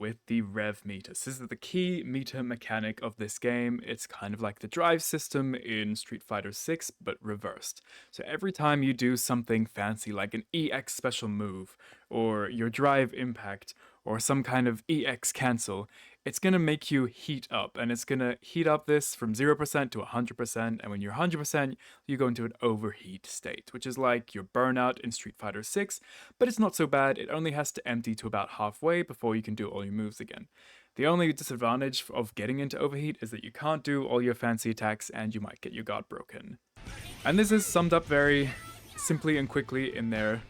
with the rev meters. This is the key meter mechanic of this game. It's kind of like the drive system in Street Fighter 6, but reversed. So every time you do something fancy like an EX special move, or your drive impact, or some kind of EX cancel, it's going to make you heat up, and it's going to heat up this from 0% to 100%, and when you're 100%, you go into an overheat state, which is like your burnout in Street Fighter 6, but it's not so bad. It only has to empty to about halfway before you can do all your moves again. The only disadvantage of getting into overheat is that you can't do all your fancy attacks and you might get your guard broken. And this is summed up very simply and quickly in their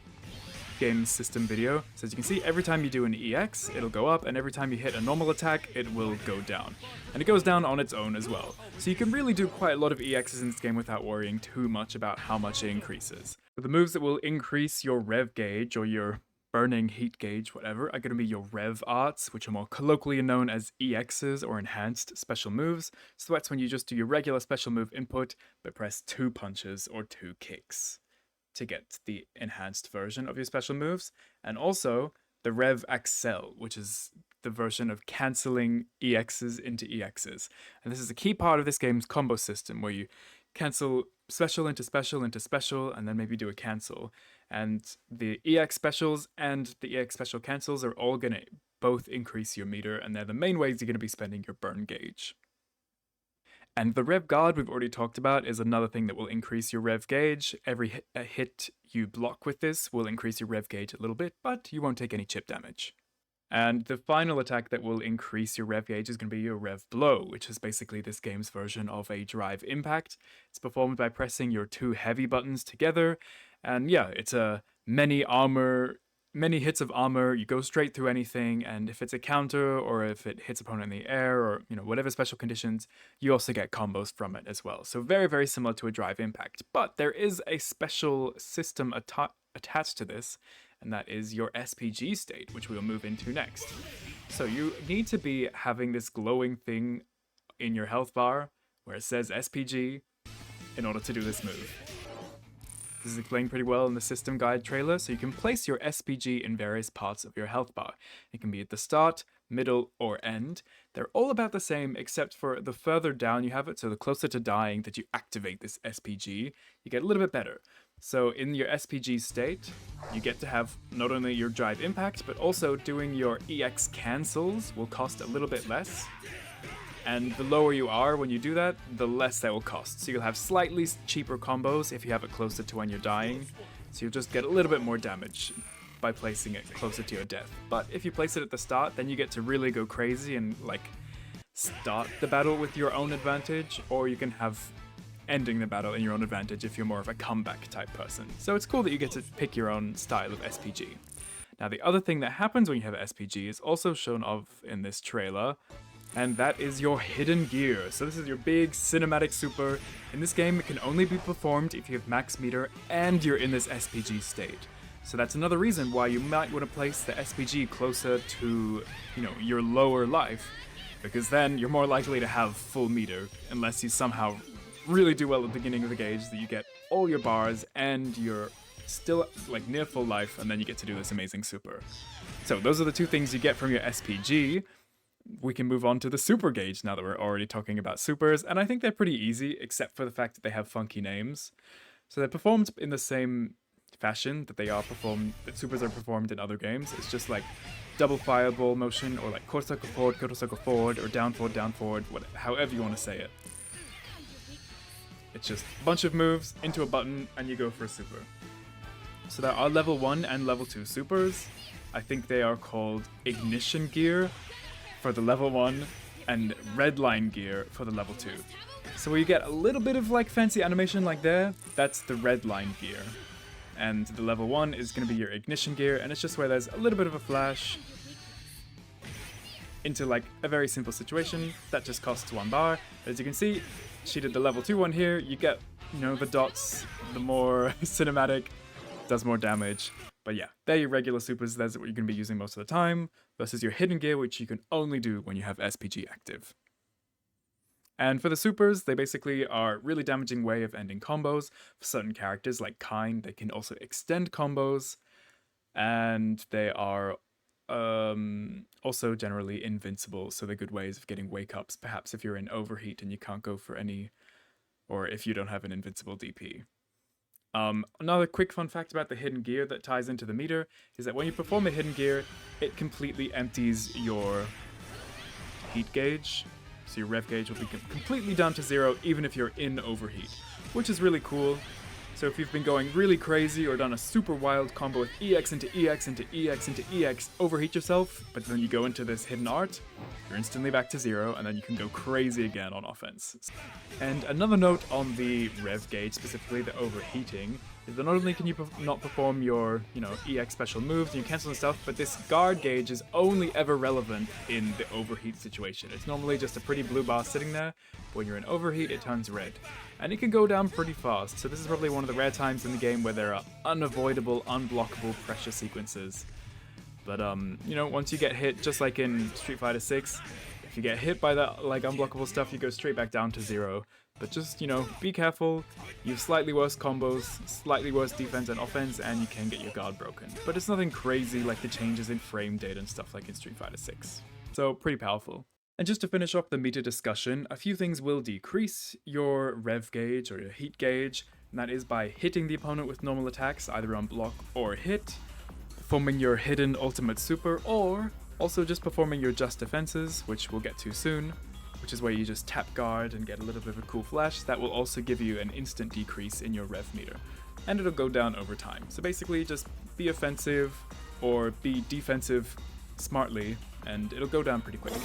game system video. So as you can see, every time you do an EX, it'll go up, and every time you hit a normal attack, it will go down. And it goes down on its own as well. So you can really do quite a lot of EXs in this game without worrying too much about how much it increases. But the moves that will increase your rev gauge, or your burning heat gauge, whatever, are going to be your rev arts, which are more colloquially known as EXs, or enhanced special moves. So that's when you just do your regular special move input, but press 2 punches or 2 kicks to get the enhanced version of your special moves. And also the Rev Accel, which is the version of cancelling EXs into EXs. And this is a key part of this game's combo system, where you cancel special into special into special, and then maybe do a cancel. And the EX specials and the EX special cancels are all going to both increase your meter, and they're the main ways you're going to be spending your burn gauge. And the rev guard we've already talked about is another thing that will increase your rev gauge. Every hit you block with this will increase your rev gauge a little bit, but you won't take any chip damage. And the final attack that will increase your rev gauge is going to be your rev blow, which is basically this game's version of a drive impact. It's performed by pressing your 2 heavy buttons together, and yeah, it's a many hits of armor, you go straight through anything, and if it's a counter or if it hits opponent in the air, or whatever special conditions, you also get combos from it as well. So very, very similar to a drive impact. But there is a special system attached to this, and that is your SPG state, which we'll move into next. So you need to be having this glowing thing in your health bar where it says SPG in order to do this move. This is explained pretty well in the system guide trailer, so you can place your SPG in various parts of your health bar. It can be at the start, middle, or end. They're all about the same, except for the further down you have it, so the closer to dying that you activate this SPG, you get a little bit better. So in your SPG state, you get to have not only your drive impact, but also doing your EX cancels will cost a little bit less. And the lower you are when you do that, the less that will cost. So you'll have slightly cheaper combos if you have it closer to when you're dying. So you'll just get a little bit more damage by placing it closer to your death. But if you place it at the start, then you get to really go crazy and start the battle with your own advantage, or you can have ending the battle in your own advantage if you're more of a comeback type person. So it's cool that you get to pick your own style of SPG. Now the other thing that happens when you have SPG is also shown off in this trailer, and that is your hidden gear. So this is your big cinematic super. In this game, it can only be performed if you have max meter and you're in this SPG state. So that's another reason why you might want to place the SPG closer to, your lower life, because then you're more likely to have full meter, unless you somehow really do well at the beginning of the gauge that you get all your bars and you're still near full life, and then you get to do this amazing super. So those are the 2 things you get from your SPG. We can move on to the super gauge now that we're already talking about supers, and I think they're pretty easy, except for the fact that they have funky names. So they're performed in the same fashion that supers are performed in other games. It's just double fireball motion, or quarter circle forward, or down forward, however you want to say it. It's just a bunch of moves into a button, and you go for a super. So there are level 1 and level 2 supers. I think they are called Ignition Gear for the level 1, and Redline Gear for the level 2. So where you get a little bit of fancy animation there, that's the Redline Gear. And the level 1 is going to be your Ignition Gear, and it's just where there's a little bit of a flash into a very simple situation that just costs 1 bar. As you can see, she did the level 2 one here. You get, the dots, the more cinematic, does more damage. But yeah, they're your regular supers. That's what you're going to be using most of the time, versus your hidden gear, which you can only do when you have SPG active. And for the supers, they basically are a really damaging way of ending combos. For certain characters like Kine, they can also extend combos, and they are also generally invincible, so they're good ways of getting wake ups, perhaps if you're in overheat and you can't go for any, or if you don't have an invincible DP. Another quick fun fact about the hidden gear that ties into the meter is that when you perform a hidden gear, it completely empties your heat gauge. So your rev gauge will be completely down to 0 even if you're in overheat, which is really cool. So if you've been going really crazy or done a super wild combo with EX into EX into EX into EX, overheat yourself, but then you go into this hidden art, you're instantly back to 0, and then you can go crazy again on offense. And another note on the rev gauge, specifically the overheating, is that not only can you not perform your, EX special moves and you cancel and stuff, but this guard gauge is only ever relevant in the overheat situation. It's normally just a pretty blue bar sitting there, but when you're in overheat, it turns red. And it can go down pretty fast, so this is probably one of the rare times in the game where there are unavoidable, unblockable pressure sequences. But, once you get hit, just like in Street Fighter 6, if you get hit by that, unblockable stuff, you go straight back down to 0. But just, be careful, you have slightly worse combos, slightly worse defense and offense, and you can get your guard broken. But it's nothing crazy like the changes in frame data and stuff like in Street Fighter 6. So, pretty powerful. And just to finish off the meter discussion, a few things will decrease your rev gauge or your heat gauge, and that is by hitting the opponent with normal attacks, either on block or hit, performing your hidden ultimate super, or also just performing your just defenses, which we'll get to soon, which is where you just tap guard and get a little bit of a cool flash. That will also give you an instant decrease in your rev meter, and it'll go down over time. So basically just be offensive or be defensive smartly, and it'll go down pretty quickly.